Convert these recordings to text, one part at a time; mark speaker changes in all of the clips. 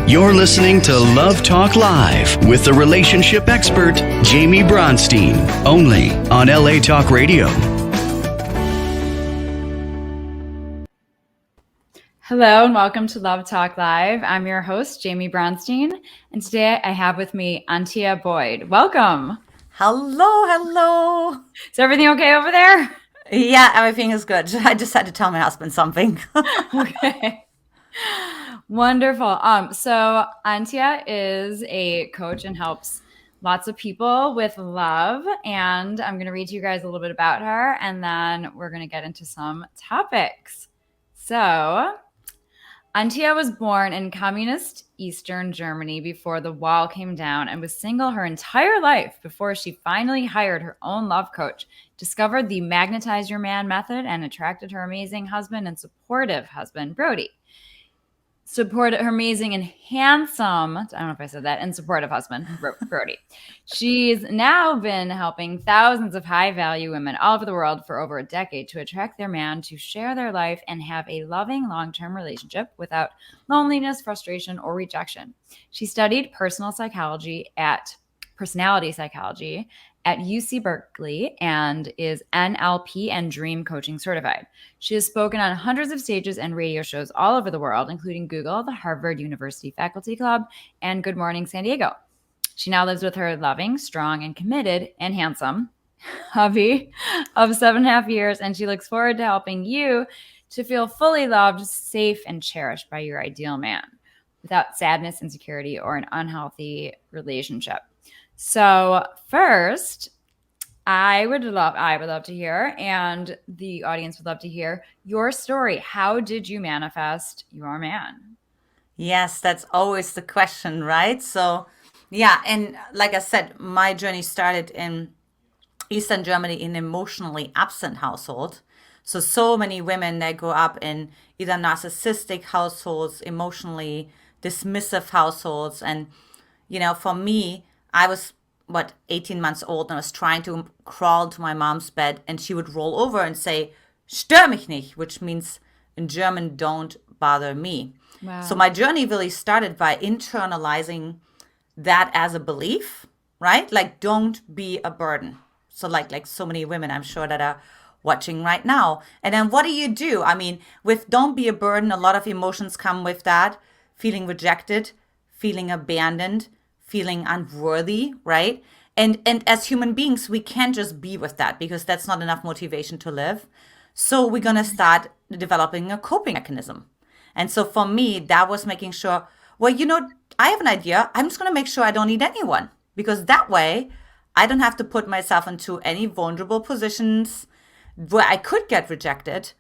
Speaker 1: You're listening to Love Talk Live with the relationship expert, Jaime Bronstein, only on LA Talk Radio.
Speaker 2: Hello and welcome to Love Talk Live. I'm your host, Jaime Bronstein, and today I have with me Antia Boyd. Welcome.
Speaker 3: Hello.
Speaker 2: Is everything okay over there?
Speaker 3: Yeah, everything is good. I just had to tell my husband something.
Speaker 2: Okay. Wonderful. So Antia is a coach and helps lots of people with love. And I'm going to read to you guys a little bit about her, and then we're going to get into some topics. So Antia was born in communist Eastern Germany before the wall came down and was single her entire life before she finally hired her own love coach, discovered the Magnetize Your Man method, and attracted her amazing husband and supportive husband, Brody. Supported her amazing and handsome, I don't know if I said that, and supportive husband, Brody. She's now been helping thousands of high-value women all over the world for over a decade to attract their man to share their life and have a loving long-term relationship without loneliness, frustration, or rejection. She studied personality psychology at UC Berkeley and is NLP and Dream Coaching certified. She has spoken on hundreds of stages and radio shows all over the world, including Google, the Harvard University Faculty Club, and Good Morning San Diego. She now lives with her loving, strong, and committed and handsome hubby of 7.5 years, and she looks forward to helping you to feel fully loved, safe, and cherished by your ideal man without sadness, insecurity, or an unhealthy relationship. So first, I would love to hear, and the audience would love to hear your story. How did you manifest your man?
Speaker 3: Yes, that's always the question, right? So, yeah, and like I said, my journey started in Eastern Germany in an emotionally absent household. So many women, they grow up in either narcissistic households, emotionally dismissive households. And, for me, I was, 18 months old, and I was trying to crawl into my mom's bed, and she would roll over and say, "Stör mich nicht," which means in German, "don't bother me."
Speaker 2: Wow.
Speaker 3: So my journey really started by internalizing that as a belief, right? Like, don't be a burden. So like so many women, I'm sure, that are watching right now. And then what do? I mean, with don't be a burden, a lot of emotions come with that. Feeling rejected, feeling abandoned, feeling unworthy, right? And as human beings, we can't just be with that because that's not enough motivation to live. So we're going to start developing a coping mechanism. And so for me, that was making sure, I have an idea. I'm just going to make sure I don't need anyone, because that way I don't have to put myself into any vulnerable positions where I could get rejected.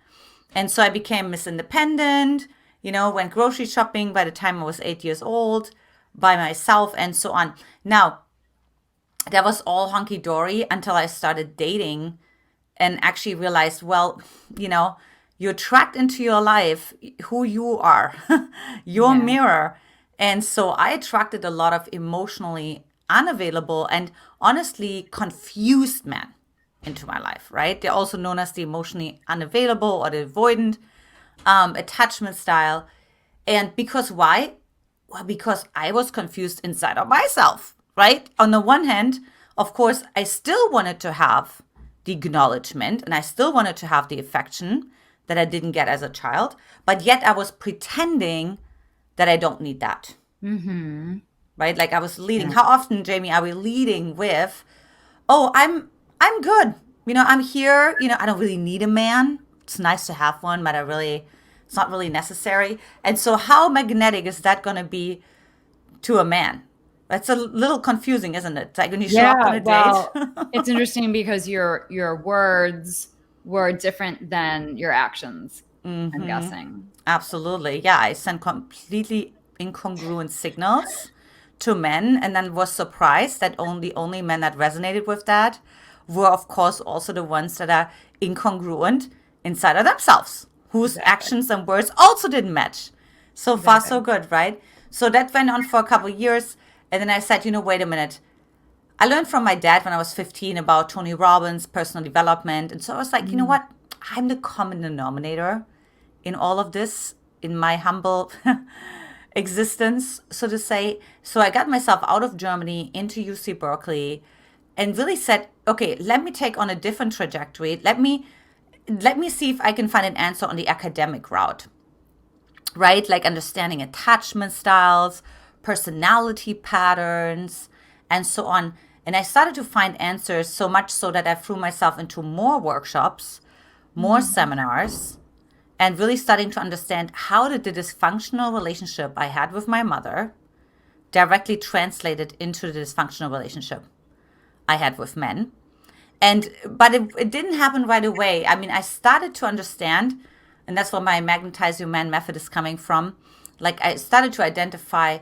Speaker 3: And so I became Miss Independent, went grocery shopping by the time I was 8 years old, by myself, and so on. Now, that was all hunky-dory until I started dating and actually realized, you attract into your life who you are, your mirror. And so I attracted a lot of emotionally unavailable and honestly confused men into my life, right? They're also known as the emotionally unavailable or the avoidant attachment style. And because why? Well, because I was confused inside of myself, right? On the one hand, of course, I still wanted to have the acknowledgement and I still wanted to have the affection that I didn't get as a child, but yet I was pretending that I don't need that, right? Like I was leading. How often, Jaime, are we leading with, "Oh, I'm good. I'm here. I don't really need a man. It's nice to have one, but it's not really necessary." And so how magnetic is that going to be to a man? That's a little confusing, isn't it? Like when you show up on a date.
Speaker 2: It's interesting because your words were different than your actions, I'm guessing.
Speaker 3: Absolutely. Yeah, I sent completely incongruent signals to men, and then was surprised that only men that resonated with that were, of course, also the ones that are incongruent inside of themselves, whose actions and words also didn't match. So far, so good, right? So that went on for a couple of years. And then I said, wait a minute. I learned from my dad when I was 15 about Tony Robbins, personal development. And so I was like, you know what? I'm the common denominator in all of this, in my humble existence, so to say. So I got myself out of Germany into UC Berkeley and really said, okay, let me take on a different trajectory. Let me see if I can find an answer on the academic route, right? Like understanding attachment styles, personality patterns, and so on. And I started to find answers so much so that I threw myself into more workshops, more seminars, and really starting to understand how did the dysfunctional relationship I had with my mother directly translated into the dysfunctional relationship I had with men. But it didn't happen right away. I mean, I started to understand, and that's where my Magnetize Your Man method is coming from. Like I started to identify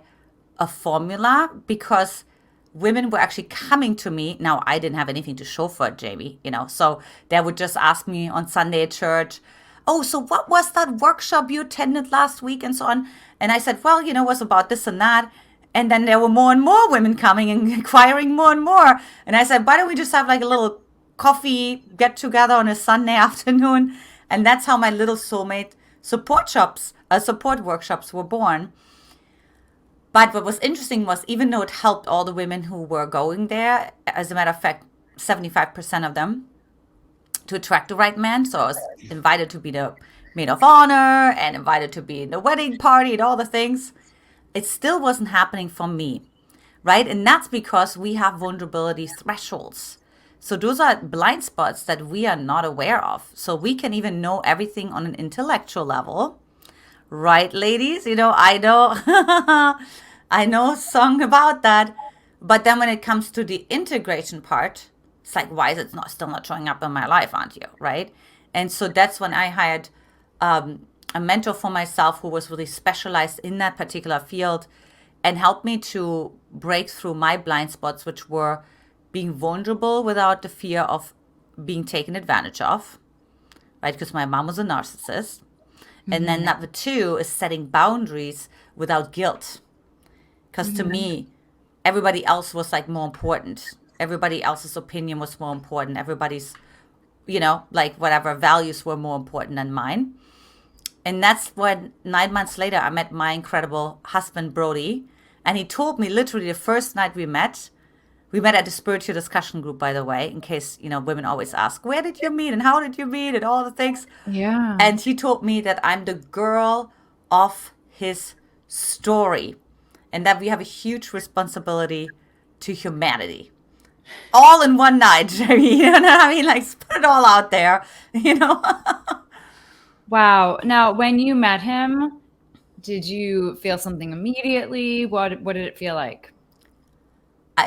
Speaker 3: a formula because women were actually coming to me. Now I didn't have anything to show for it, Jamie, so they would just ask me on Sunday at church, oh, so what was that workshop you attended last week and so on? And I said, well, it was about this and that. And then there were more and more women coming and inquiring more and more. And I said, why don't we just have like a little coffee get together on a Sunday afternoon? And that's how my little Soulmate support workshops were born. But what was interesting was, even though it helped all the women who were going there, as a matter of fact, 75% of them, to attract the right man. So I was invited to be the maid of honor and invited to be in the wedding party and all the things. It still wasn't happening for me, right? And that's because we have vulnerability thresholds. So those are blind spots that we are not aware of. So we can even know everything on an intellectual level, right, ladies? I know, I know a song about that. But then when it comes to the integration part, it's like, why is it still not showing up in my life, Antia, right? And so that's when I hired a mentor for myself who was really specialized in that particular field and helped me to break through my blind spots, which were being vulnerable without the fear of being taken advantage of, right? Because my mom was a narcissist. And then number two is setting boundaries without guilt. Because to me, everybody else was like more important. Everybody else's opinion was more important. Everybody's, like whatever values were more important than mine. And that's when 9 months later, I met my incredible husband, Brody. And he told me literally the first night we met at the spiritual discussion group, by the way, in case, women always ask, where did you meet and how did you meet and all the things.
Speaker 2: Yeah.
Speaker 3: And he told me that I'm the girl of his story and that we have a huge responsibility to humanity. All in one night, Jamie. You know what I mean? Like, put it all out there,
Speaker 2: Wow. Now, when you met him, did you feel something immediately? What did it feel like?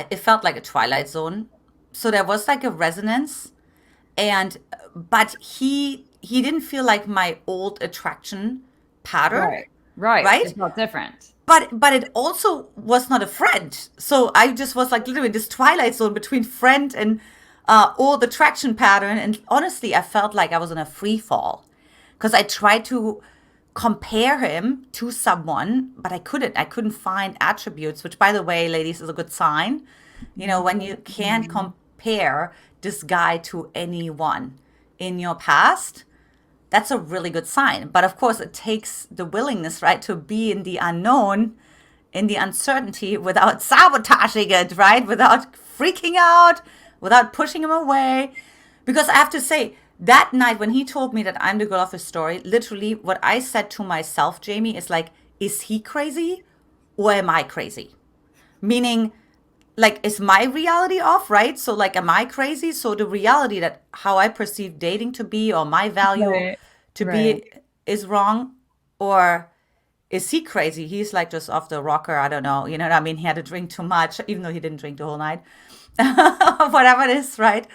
Speaker 3: It felt like a twilight zone. So there was like a resonance, but he didn't feel like my old attraction pattern,
Speaker 2: Right. It felt different.
Speaker 3: But it also was not a friend. So I just was like literally this twilight zone between friend and old attraction pattern. And honestly, I felt like I was in a free fall because I tried to compare him to someone, but I couldn't find attributes, which, by the way, ladies, is a good sign. When you can't compare this guy to anyone in your past, that's a really good sign. But of course, it takes the willingness, right, to be in the unknown, in the uncertainty without sabotaging it, right? Without freaking out, without pushing him away. Because I have to say, that night when he told me that I'm the girl of his story, literally what I said to myself, Jamie, is like, is he crazy or am I crazy? Meaning, like, is my reality off, right? So like, am I crazy? So the reality that how I perceive dating to be or my value to be is wrong, or is he crazy? He's like just off the rocker. I don't know. You know what I mean? He had to drink too much, even though he didn't drink the whole night. Whatever it is, right?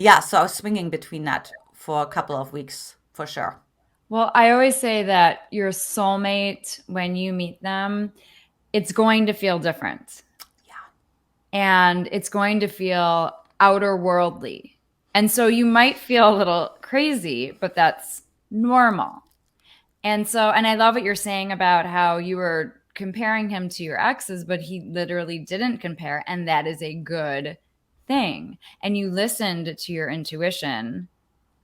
Speaker 3: Yeah, so I was swinging between that for a couple of weeks for sure.
Speaker 2: Well, I always say that your soulmate, when you meet them, it's going to feel different.
Speaker 3: Yeah.
Speaker 2: And it's going to feel outer worldly. And so you might feel a little crazy, but that's normal. And I love what you're saying about how you were comparing him to your exes, but he literally didn't compare. And that is a good thing. And you listened to your intuition.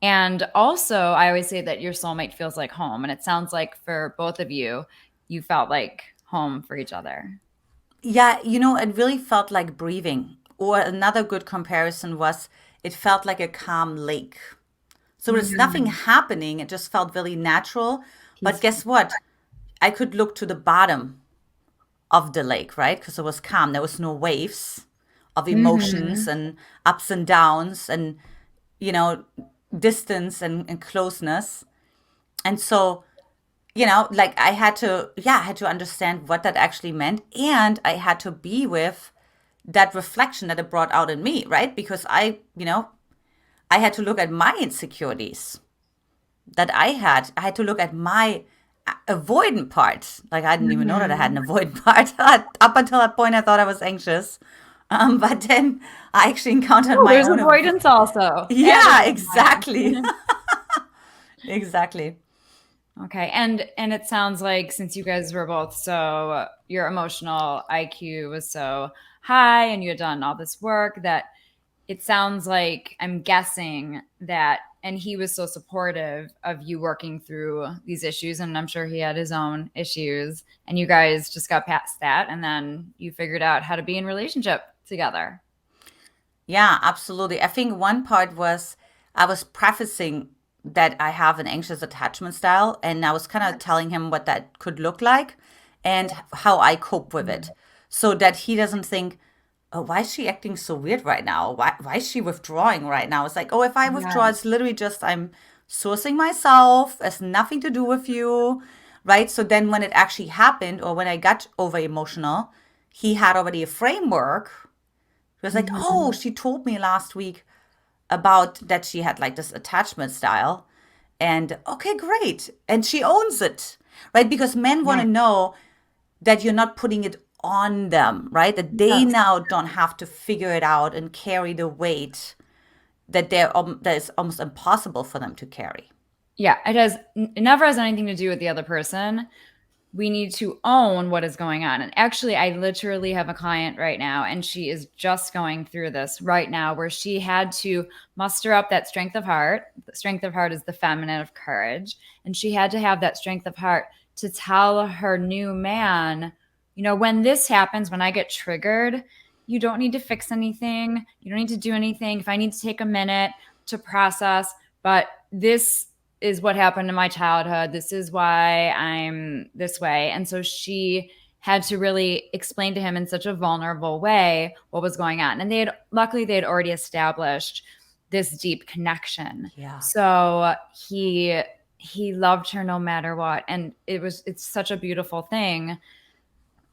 Speaker 2: And also, I always say that your soulmate feels like home. And it sounds like for both of you, you felt like home for each other.
Speaker 3: Yeah, it really felt like breathing. Or another good comparison was it felt like a calm lake. So there's nothing
Speaker 2: Mm,
Speaker 3: happening. It just felt really natural. But
Speaker 2: peaceful.
Speaker 3: guess what? I could look to the bottom of the lake, right? Because it was calm. There was no waves of emotions
Speaker 2: Hmm.
Speaker 3: and ups and downs and, you know, distance and closeness. And so, like I had to understand what that actually meant. And I had to be with that reflection that it brought out in me, right? Because I had to look at my insecurities that I had. I had to look at my avoidant part. Like I didn't even know that I had
Speaker 2: Hmm.
Speaker 3: an avoidant part. Up until that point, I thought I was anxious. But then I actually encountered
Speaker 2: Oh,
Speaker 3: my
Speaker 2: there's
Speaker 3: own.
Speaker 2: avoidance also added
Speaker 3: Yeah,
Speaker 2: in
Speaker 3: exactly.
Speaker 2: mine.
Speaker 3: Exactly.
Speaker 2: Okay. And it sounds like since you guys were both so your emotional IQ was so high and you had done all this work that it sounds like I'm guessing that and he was so supportive of you working through these issues and I'm sure he had his own issues and you guys just got past that and then you figured out how to be in relationship together.
Speaker 3: Yeah, absolutely. I think one part was I was prefacing that I have an anxious attachment style, and I was kind of telling him what that could look like and how I cope with it so that he doesn't think, oh, why is she acting so weird right now? Why is she withdrawing right now? It's like, oh, if I withdraw, it's
Speaker 2: Yes.
Speaker 3: literally just I'm sourcing myself. It's nothing to do with you, right? So then when it actually happened or when I got over emotional, he had already a framework. He was like, oh,
Speaker 2: Hmm.
Speaker 3: she told me last week about that she had like this attachment style. And okay, great. And she owns it, right? Because men want to
Speaker 2: Right.
Speaker 3: know that you're not putting it on them, right? That they
Speaker 2: Yes.
Speaker 3: now don't have to figure it out and carry the weight that is almost impossible for them to carry.
Speaker 2: Yeah, it never has anything to do with the other person. We need to own what is going on. And actually, I literally have a client right now, and she is just going through this right now where she had to muster up that strength of heart. The strength of heart is the feminine of courage. And she had to have that strength of heart to tell her new man, when this happens, when I get triggered, you don't need to fix anything. You don't need to do anything. If I need to take a minute to process, but this is what happened in my childhood. This is why I'm this way. And so she had to really explain to him in such a vulnerable way what was going on. And luckily they had already established this deep connection.
Speaker 3: Yeah.
Speaker 2: So he loved her no matter what. And it's such a beautiful thing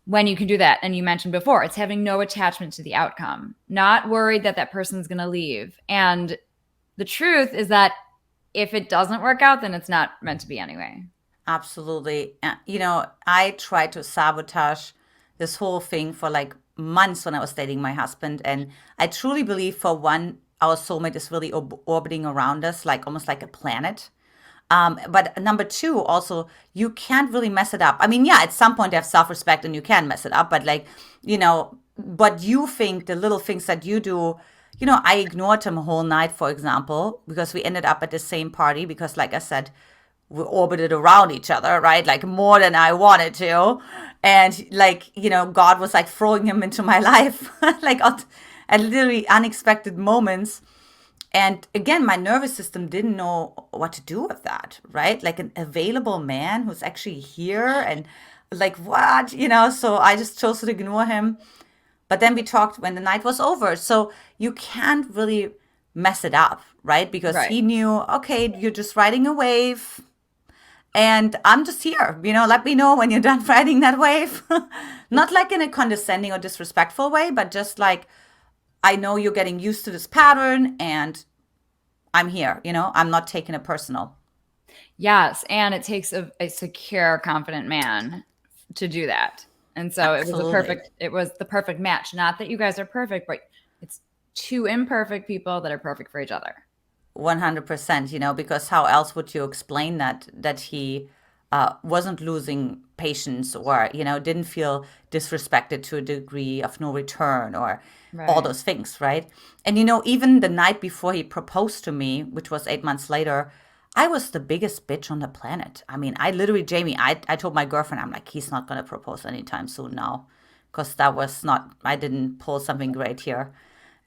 Speaker 2: when you can do that. And you mentioned before, it's having no attachment to the outcome, not worried that that person's going to leave. And the truth is that if it doesn't work out, then it's not meant to be anyway.
Speaker 3: Absolutely. I tried to sabotage this whole thing for like months when I was dating my husband. And I truly believe, for one, our soulmate is really orbiting around us, like almost like a planet. But number two, also, you can't really mess it up. I mean, yeah, at some point you have self respect and you can mess it up, but like, but you think the little things that you do, I ignored him a whole night, for example, because we ended up at the same party because, like I said, we orbited around each other, right? Like more than I wanted to. And like, God was like throwing him into my life, like at literally unexpected moments. And again, my nervous system didn't know what to do with that, right? Like an available man who's actually here and like what, so I just chose to ignore him. But then we talked when the night was over. So you can't really mess it up, right? Because
Speaker 2: Right.
Speaker 3: he knew, okay, you're just riding a wave and I'm just here, let me know when you're done riding that wave. Not like in a condescending or disrespectful way, but just like, I know you're getting used to this pattern and I'm here, I'm not taking it personal.
Speaker 2: Yes. And it takes a secure, confident man to do that. And so
Speaker 3: Absolutely.
Speaker 2: it was the perfect match. Not that you guys are perfect, but it's two imperfect people that are perfect for each other.
Speaker 3: 100%, because how else would you explain that he wasn't losing patience or, didn't feel disrespected to a degree of no return or all
Speaker 2: Right.
Speaker 3: those things, right? And, even the night before he proposed to me, which was 8 months later, I was the biggest bitch on the planet. I mean, I literally, Jamie, I told my girlfriend, I'm like, he's not going to propose anytime soon now. Because that was not, I didn't pull something great here.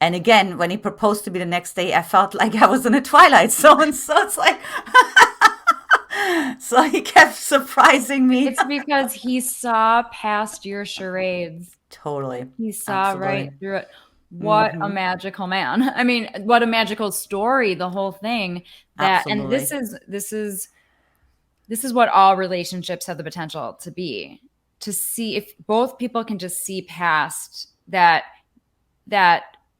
Speaker 3: And again, when he proposed to me the next day, I felt like I was in a Twilight Zone. So it's like, so he kept surprising me.
Speaker 2: It's because he saw past your charades.
Speaker 3: Totally.
Speaker 2: He saw right
Speaker 3: Absolutely.
Speaker 2: through it. What a magical man. I mean, what a magical story, the whole thing. That and
Speaker 3: Absolutely.
Speaker 2: this is what all relationships have the potential to be. To see if both people can just see past that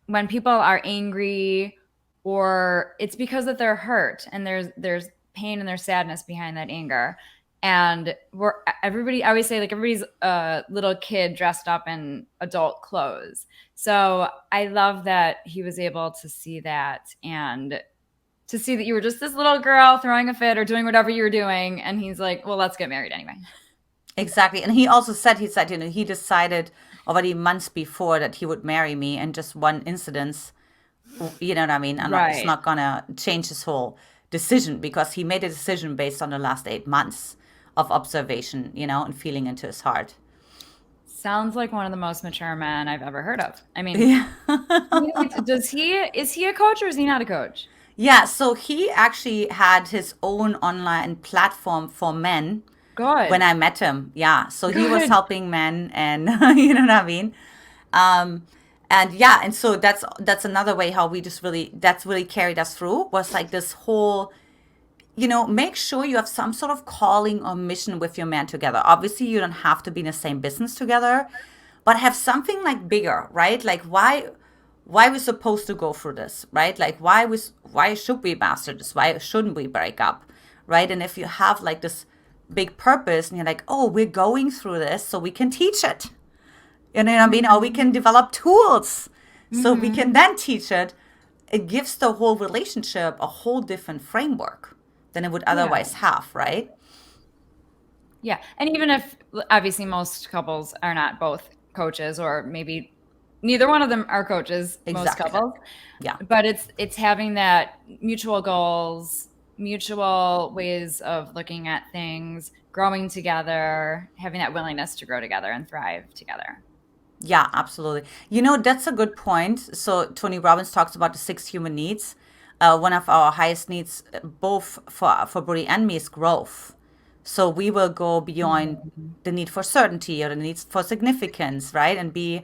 Speaker 2: when people are angry, or it's because that they're hurt and there's pain and there's sadness behind that anger. And I always say, like, everybody's a little kid dressed up in adult clothes. So I love that he was able to see that, and to see that you were just this little girl throwing a fit or doing whatever you were doing. And he's like, well, let's get married anyway.
Speaker 3: Exactly. And he also said, he decided already months before that he would marry me, and just one incident, you know what I mean? It's
Speaker 2: Right.
Speaker 3: not going to change his whole decision, because he made a decision based on the last 8 months of observation, and feeling into his heart.
Speaker 2: Sounds like one of the most mature men I've ever heard of. I mean,
Speaker 3: Yeah.
Speaker 2: is he a coach or is he not a coach?
Speaker 3: Yeah. So he actually had his own online platform for men when
Speaker 2: Good.
Speaker 3: I met him. Yeah. So he was
Speaker 2: Good.
Speaker 3: helping men, and you know what I mean? And yeah, and so that's another way how we just that's really carried us through, was like this whole, make sure you have some sort of calling or mission with your man together. Obviously, you don't have to be in the same business together, but have something like bigger, right? Like, why we're supposed to go through this, right? Like, why should we master this? Why shouldn't we break up, right? And if you have like this big purpose, and you're like, oh, we're going through this so we can teach it. You know what I mean? Or we can develop tools so we can then teach it. It gives the whole relationship a whole different framework than it would
Speaker 2: Yeah.
Speaker 3: otherwise have, right?
Speaker 2: Yeah. And even if obviously most couples are not both coaches, or maybe neither one of them are coaches, most
Speaker 3: Exactly.
Speaker 2: couples,
Speaker 3: Yeah.
Speaker 2: but it's having that mutual goals, mutual ways of looking at things, growing together, having that willingness to grow together and thrive together.
Speaker 3: Yeah, absolutely. That's a good point. So Tony Robbins talks about the 6 human needs. One of our highest needs, both for Brody and me, is growth. So we will go beyond
Speaker 2: Mhm.
Speaker 3: the need for certainty or the needs for significance, right? And be,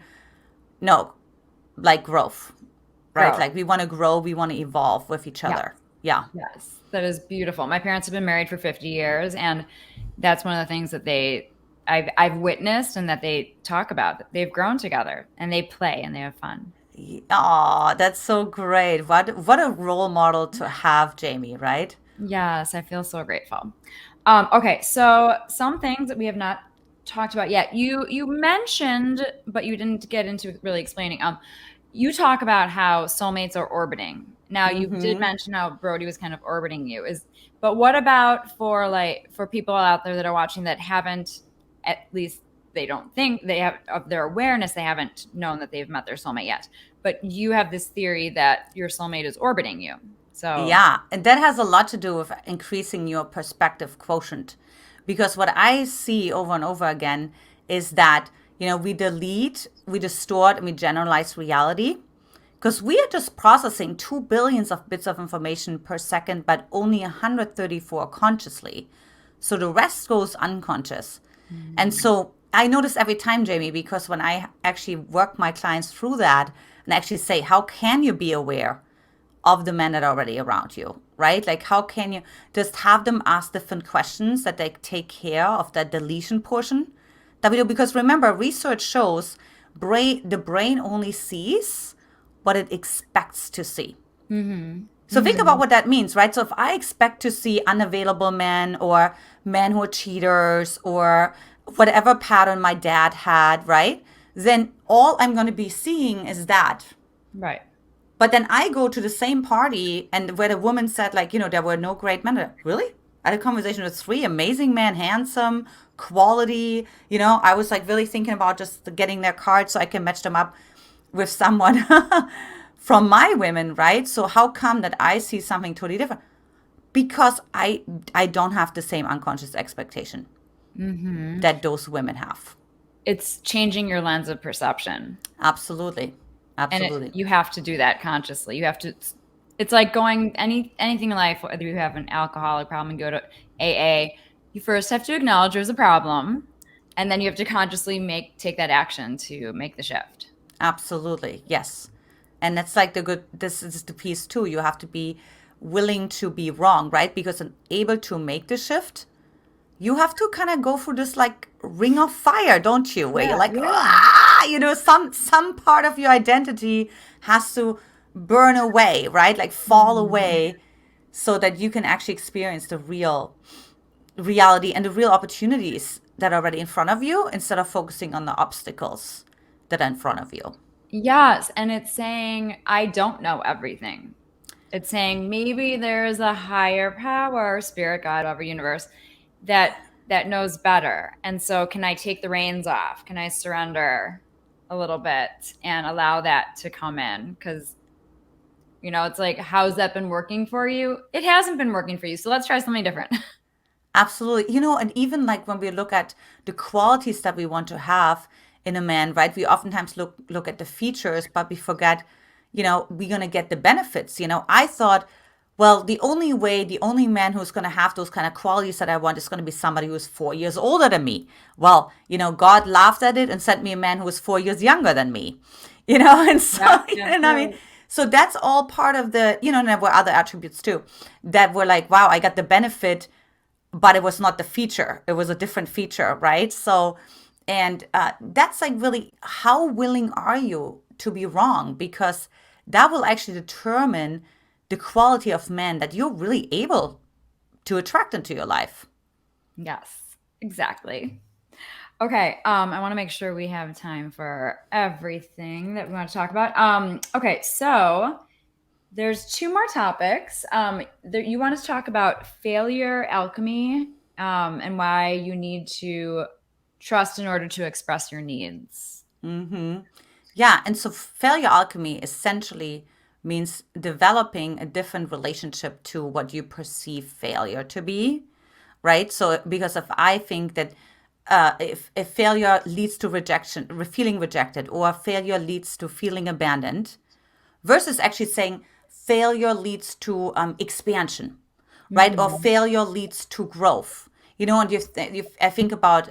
Speaker 3: no, like growth, right?
Speaker 2: Growth.
Speaker 3: Like we want to grow, we want to evolve with each
Speaker 2: Yeah.
Speaker 3: other. Yeah.
Speaker 2: Yes. That is beautiful. My parents have been married for 50 years, and that's one of the things that I've witnessed and that they talk about. That they've grown together and they play and they have fun.
Speaker 3: Oh, that's so great. What a role model to have, Jamie, right?
Speaker 2: Yes, I feel so grateful. Okay, so some things that we have not talked about yet. You mentioned, but you didn't get into really explaining. You talk about how soulmates are orbiting. Now, you did
Speaker 3: Mm-hmm.
Speaker 2: mention how Brody was kind of orbiting you. But what about for people out there that are watching that haven't, at least they don't think they have, of their awareness, they haven't known that they've met their soulmate yet. But you have this theory that your soulmate is orbiting you. So,
Speaker 3: Yeah, and that has a lot to do with increasing your perspective quotient. Because what I see over and over again is that, we delete, we distort, and we generalize reality. Because we are just processing 2 billions of bits of information per second, but only 134 consciously. So the rest goes unconscious. And
Speaker 2: mm,
Speaker 3: so I notice every time, Jamie, because when I actually work my clients through that and actually say, how can you be aware of the men that are already around you, right? Like, how can you just have them ask different questions that they take care of that deletion portion that we do? Because remember, research shows the brain only sees what it expects to see.
Speaker 2: mhm,
Speaker 3: So think about
Speaker 2: mhm.
Speaker 3: what that means, right? So if I expect to see unavailable men, or men who are cheaters, or whatever pattern my dad had, right? Then all I'm going to be seeing is that.
Speaker 2: Right.
Speaker 3: But then I go to the same party, and where the woman said, like, there were no great men. Really? I had a conversation with 3 amazing men, handsome, quality. I was like really thinking about just getting their cards so I can match them up with someone from my women, right? So how come that I see something totally different? because I don't have the same unconscious expectation that those women have.
Speaker 2: It's changing your lens of perception.
Speaker 3: Absolutely. Absolutely.
Speaker 2: You have to do that consciously. You have to. It's like going anything in life. Whether you have an alcoholic problem and go to AA, you first have to acknowledge there's a problem, and then you have to consciously take that action to make the shift.
Speaker 3: Absolutely. Yes. And that's like this is the piece too. You have to be willing to be wrong, right? Because able to make the shift, you have to kind of go through this like ring of fire, don't you? Where you're like, some part of your identity has to burn away, right? Like fall away so that you can actually experience the real reality and the real opportunities that are already in front of you instead of focusing on the obstacles that are in front of you.
Speaker 2: Yes, and it's saying I don't know everything. It's saying maybe there's a higher power, spirit, God, whatever, universe that knows better. And so can I take the reins off? Can I surrender a little bit and allow that to come in? Because, it's like, how's that been working for you? It hasn't been working for you. So let's try something different.
Speaker 3: Absolutely. And even like when we look at the qualities that we want to have in a man, right? We oftentimes look at the features, but we forget, we're going to get the benefits. I thought, well, the only man who's going to have those kind of qualities that I want is going to be somebody who's 4 years older than me. Well, God laughed at it and sent me a man who was 4 years younger than me, and so, I mean, so that's all part of the, and there were other attributes too that were like, wow, I got the benefit, but it was not the feature. It was a different feature, right? So, and that's like really, how willing are you to be wrong? Because that will actually determine the quality of man that you're really able to attract into your life.
Speaker 2: Yes, exactly. Okay, I want to make sure we have time for everything that we want to talk about. Okay, so there's 2 more topics. You want to talk about failure alchemy and why you need to trust in order to express your needs.
Speaker 3: Yeah, and so failure alchemy essentially means developing a different relationship to what you perceive failure to be, right? So because if I think that if failure leads to rejection, feeling rejected, or failure leads to feeling abandoned, versus actually saying failure leads to expansion, right? Or failure leads to growth. And I think about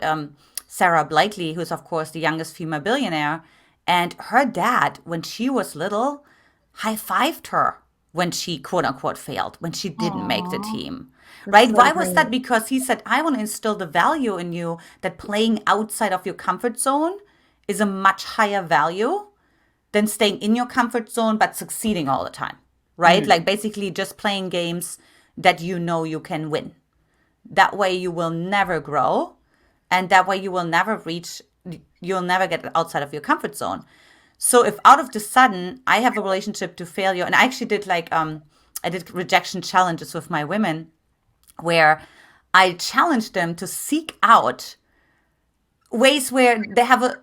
Speaker 3: Sarah Blakely, who's of course the youngest female billionaire, and her dad, when she was little, high-fived her when she quote unquote failed, when she didn't make the team. Right? Why was that? Because he said, I want to instill the value in you that playing outside of your comfort zone is a much higher value than staying in your comfort zone but succeeding all the time. Right? Like basically just playing games that you can win. That way you will never grow, and that way you'll never get outside of your comfort zone. So if out of the sudden I have a relationship to failure, and I actually did I did rejection challenges with my women where I challenged them to seek out ways where they have a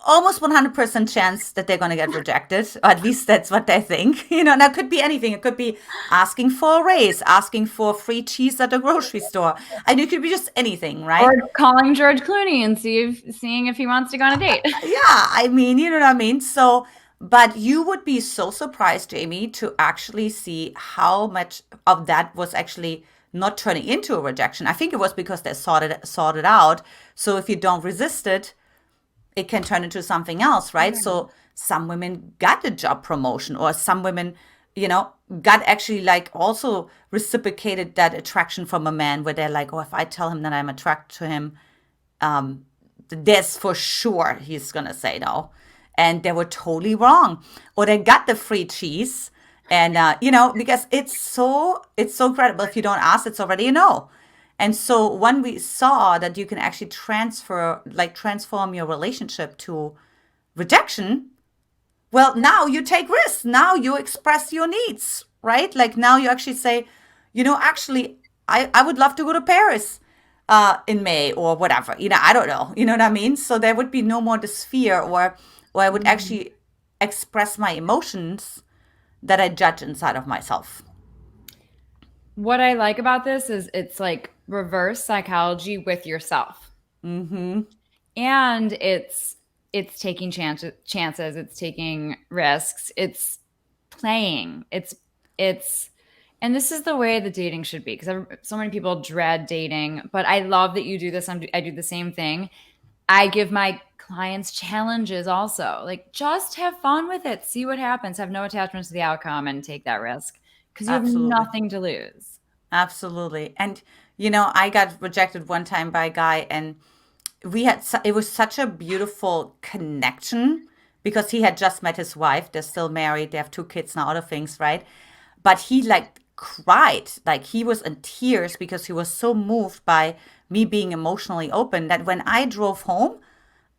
Speaker 3: almost 100% chance that they're going to get rejected, or at least that's what they think. That could be anything. It could be asking for a raise, asking for free cheese at the grocery store. And it could be just anything, right?
Speaker 2: Or calling George Clooney and seeing if he wants to go on a date.
Speaker 3: Yeah, I mean, you know what I mean? So, but you would be so surprised, Jaime, to actually see how much of that was actually not turning into a rejection. I think it was because they sorted out. So if you don't resist it, it can turn into something else, right? Mm-hmm. So some women got a job promotion, or some women, got actually like also reciprocated that attraction from a man where they're like, oh, if I tell him that I'm attracted to him, there's for sure he's going to say no. And they were totally wrong. Or they got the free cheese. And, because it's so credible. If you don't ask, it's already a no. And so when we saw that you can actually transform your relationship to rejection, well, now you take risks. Now you express your needs, right? Like now you actually say, actually, I would love to go to Paris in May or whatever. I don't know. You know what I mean? So there would be no more this fear, or I would actually express my emotions that I judge inside of myself.
Speaker 2: what I like about this is it's like reverse psychology with yourself.
Speaker 3: Mm-hmm.
Speaker 2: And it's taking chances, it's taking risks, it's playing, it's and this is the way that dating should be, because so many people dread dating, but I love that you do this. I do the same thing. I give my clients challenges also. Like, just have fun with it, see what happens, have no attachment to the outcome, and take that risk because you have
Speaker 3: Absolutely.
Speaker 2: nothing to lose.
Speaker 3: Absolutely. And, I got rejected one time by a guy, and it was such a beautiful connection because he had just met his wife. They're still married. They have 2 kids now, other things, right? But he like cried, like he was in tears because he was so moved by me being emotionally open that when I drove home,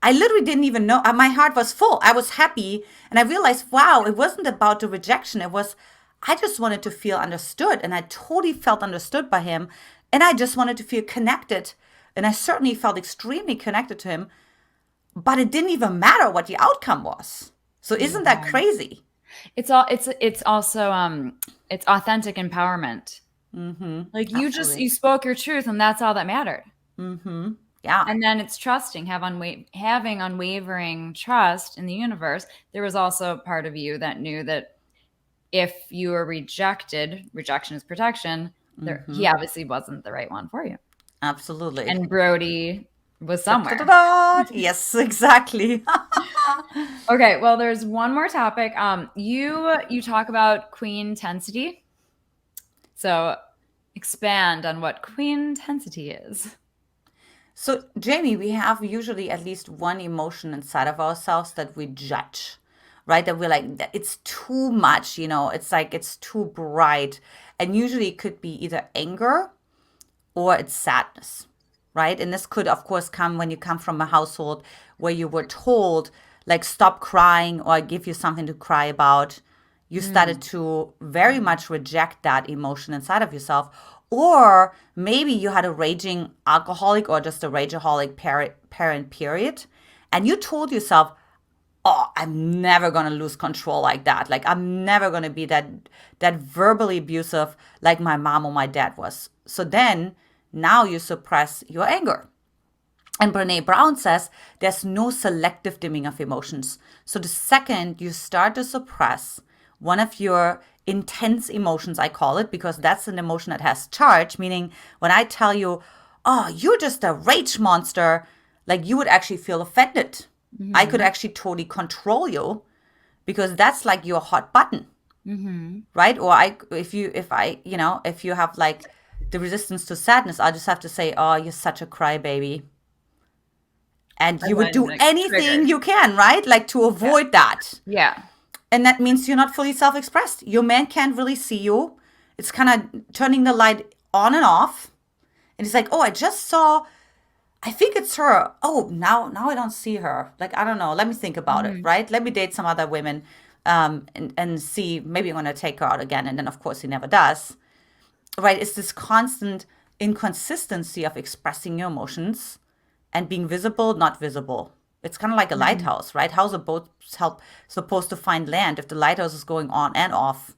Speaker 3: I literally didn't even know. My heart was full. I was happy. And I realized, wow, it wasn't about the rejection. I just wanted to feel understood. And I totally felt understood by him. And I just wanted to feel connected. And I certainly felt extremely connected to him. But it didn't even matter what the outcome was. So isn't that
Speaker 2: Yeah.
Speaker 3: crazy?
Speaker 2: It's also it's authentic empowerment.
Speaker 3: Mm-hmm.
Speaker 2: Like,
Speaker 3: Absolutely.
Speaker 2: you spoke your truth, and that's all that mattered.
Speaker 3: Mm-hmm. Yeah.
Speaker 2: And then it's trusting, having unwavering trust in the universe. There was also part of you that knew that if you were rejected, rejection is protection. He
Speaker 3: Mm-hmm.
Speaker 2: obviously wasn't the right one for you.
Speaker 3: Absolutely.
Speaker 2: And Brody was
Speaker 3: Da, da, da,
Speaker 2: somewhere.
Speaker 3: da. Yes, exactly.
Speaker 2: Okay, well, there's one more topic. You talk about queen intensity. So expand on what queen intensity is.
Speaker 3: So, Jamie, we have usually at least one emotion inside of ourselves that we judge, right? That we're like, it's too much, it's like it's too bright. And usually it could be either anger or it's sadness, right? And this could, of course, come when you come from a household where you were told, like, stop crying or I give you something to cry about. You started
Speaker 2: Mm.
Speaker 3: to very much reject that emotion inside of yourself. Or maybe you had a raging alcoholic or just a rageaholic parent, period. And you told yourself, oh, I'm never going to lose control like that. Like, I'm never going to be that verbally abusive like my mom or my dad was. So then now you suppress your anger. And Brene Brown says there's no selective dimming of emotions. So the second you start to suppress one of your intense emotions, I call it, because that's an emotion that has charge, meaning when I tell you, oh, you're just a rage monster, like you would actually feel offended. I could
Speaker 2: Mm-hmm.
Speaker 3: actually totally control you because that's like your hot button,
Speaker 2: Mm-hmm.
Speaker 3: right? Or if you have like the resistance to sadness, I just have to say, oh, you're such a crybaby. And you
Speaker 2: And
Speaker 3: would
Speaker 2: then,
Speaker 3: do
Speaker 2: like,
Speaker 3: anything
Speaker 2: triggered.
Speaker 3: you can, right? Like to
Speaker 2: Yeah.
Speaker 3: avoid that.
Speaker 2: Yeah.
Speaker 3: And that means you're not fully self expressed. Your man can't really see you. It's kind of turning the light on and off. And it's like, oh, I just saw, I think it's her. Oh, now I don't see her. Like, I don't know. Let me think about it,
Speaker 2: Mm-hmm.
Speaker 3: right? Let me date some other women and see. Maybe I'm going to take her out again. And then, of course, he never does, right? It's this constant inconsistency of expressing your emotions and being visible, not visible. It's kind of like a
Speaker 2: Mm-hmm.
Speaker 3: lighthouse, right? How's a boat supposed to find land if the lighthouse is going on and off?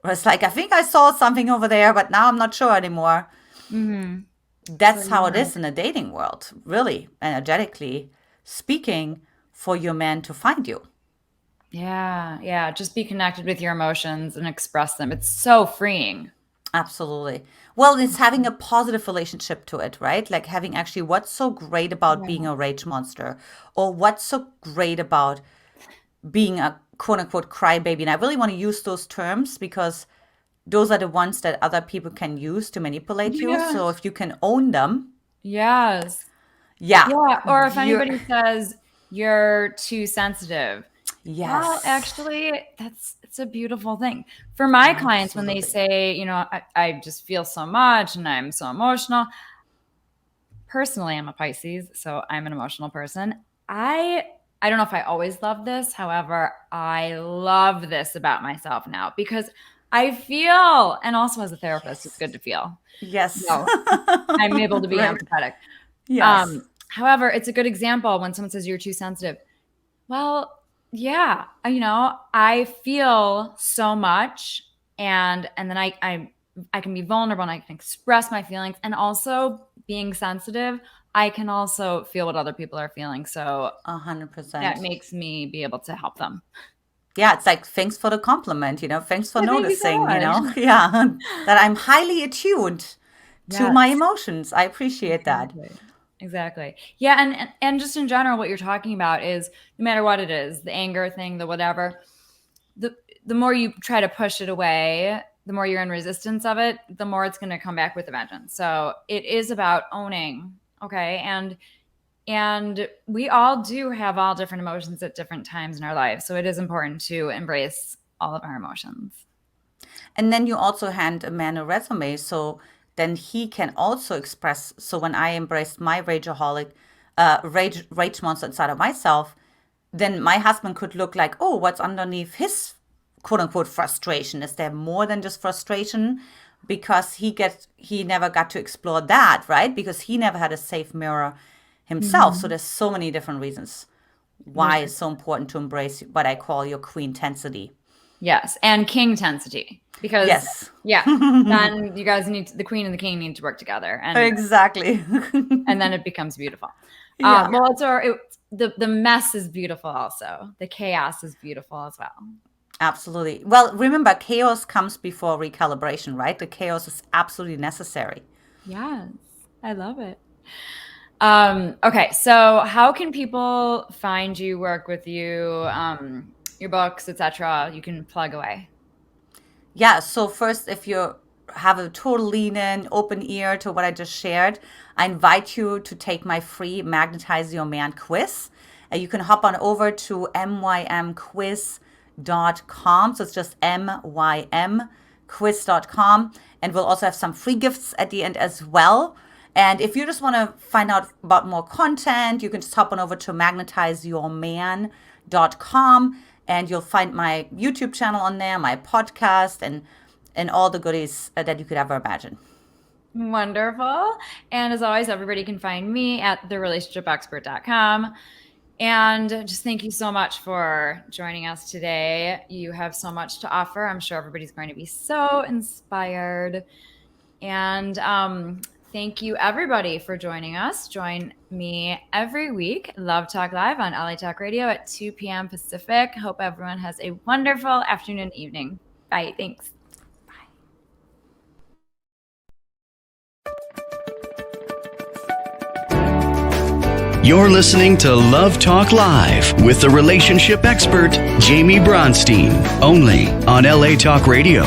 Speaker 3: Where it's like, I think I saw something over there, but now I'm not sure anymore.
Speaker 2: Mm-hmm. So
Speaker 3: That's how it
Speaker 2: yeah.
Speaker 3: is in the dating world, really, energetically speaking, for your man to find you.
Speaker 2: Yeah. Yeah. Just be connected with your emotions and express them. It's so freeing.
Speaker 3: Absolutely. Well, it's having a positive relationship to it, right? Like having actually what's so great about being
Speaker 2: Yeah.
Speaker 3: a rage monster, or what's so great about being a quote unquote crybaby. And I really want to use those terms because those are the ones that other people can use to manipulate you. So
Speaker 2: Yes.
Speaker 3: if you can own them,
Speaker 2: Yes.
Speaker 3: yeah,
Speaker 2: Yeah. Or if
Speaker 3: you're,
Speaker 2: anybody says you're too sensitive, well,
Speaker 3: yes,
Speaker 2: actually, it's a beautiful thing. For my clients, when they
Speaker 3: absolutely.
Speaker 2: say, I just feel so much and I'm so emotional. Personally, I'm a Pisces, so I'm an emotional person. I don't know if I always love this. However, I love this about myself now because I feel, and also as a therapist, it's good to feel.
Speaker 3: Yes.
Speaker 2: No, I'm able to be
Speaker 3: Right.
Speaker 2: empathetic.
Speaker 3: Yes.
Speaker 2: However, it's a good example when someone says you're too sensitive. Well, yeah, I feel so much, and then I can be vulnerable and I can express my feelings. And also being sensitive, I can also feel what other people are feeling. So
Speaker 3: 100%.
Speaker 2: that makes me be able to help them.
Speaker 3: Yeah, it's like, thanks for the compliment, thanks for
Speaker 2: Yeah, thank you so
Speaker 3: noticing,
Speaker 2: much.
Speaker 3: yeah, that I'm highly attuned to my emotions. I appreciate that.
Speaker 2: Exactly. Yeah. And just in general, what you're talking about is no matter what it is, the anger thing, the whatever, the more you try to push it away, the more you're in resistance of it, the more it's going to come back with a vengeance. So it is about owning. Okay. And we all do have all different emotions at different times in our lives. So it is important to embrace all of our emotions.
Speaker 3: And then you also hand a man a resume, so then he can also express. So when I embraced my rageaholic, rage monster inside of myself, then my husband could look like, oh, what's underneath his quote unquote frustration? Is there more than just frustration? Because he never got to explore that, right? Because he never had a safe mirror himself. So there's so many different reasons why it's so important to embrace what I call your queen tensity.
Speaker 2: Yes, and king tensity. Because then you guys the queen and the king need to work together, and
Speaker 3: exactly,
Speaker 2: and then it becomes beautiful.
Speaker 3: Yeah.
Speaker 2: Well, the mess is beautiful, also the chaos is beautiful as well.
Speaker 3: Absolutely. Well, remember, chaos comes before recalibration, right? The chaos is absolutely necessary.
Speaker 2: Yes, I love it. Okay, so how can people find you, work with you, your books, etc.? You can plug away.
Speaker 3: Yeah, so first, if you have a total lean-in, open ear to what I just shared, I invite you to take my free Magnetize Your Man quiz. You can hop on over to mymquiz.com. So it's just mymquiz.com. And we'll also have some free gifts at the end as well. And if you just want to find out about more content, you can just hop on over to magnetizeyourman.com. And you'll find my YouTube channel on there, my podcast, and all the goodies that you could ever imagine.
Speaker 2: Wonderful. And as always, everybody can find me at therelationshipexpert.com. And just thank you so much for joining us today. You have so much to offer. I'm sure everybody's going to be so inspired. And thank you, everybody, for joining us. Join me every week, Love Talk Live on LA Talk Radio at 2 p.m. Pacific. Hope everyone has a wonderful afternoon, evening. Bye. Thanks.
Speaker 1: You're listening to Love Talk Live with the relationship expert, Jaime Bronstein, only on LA Talk Radio.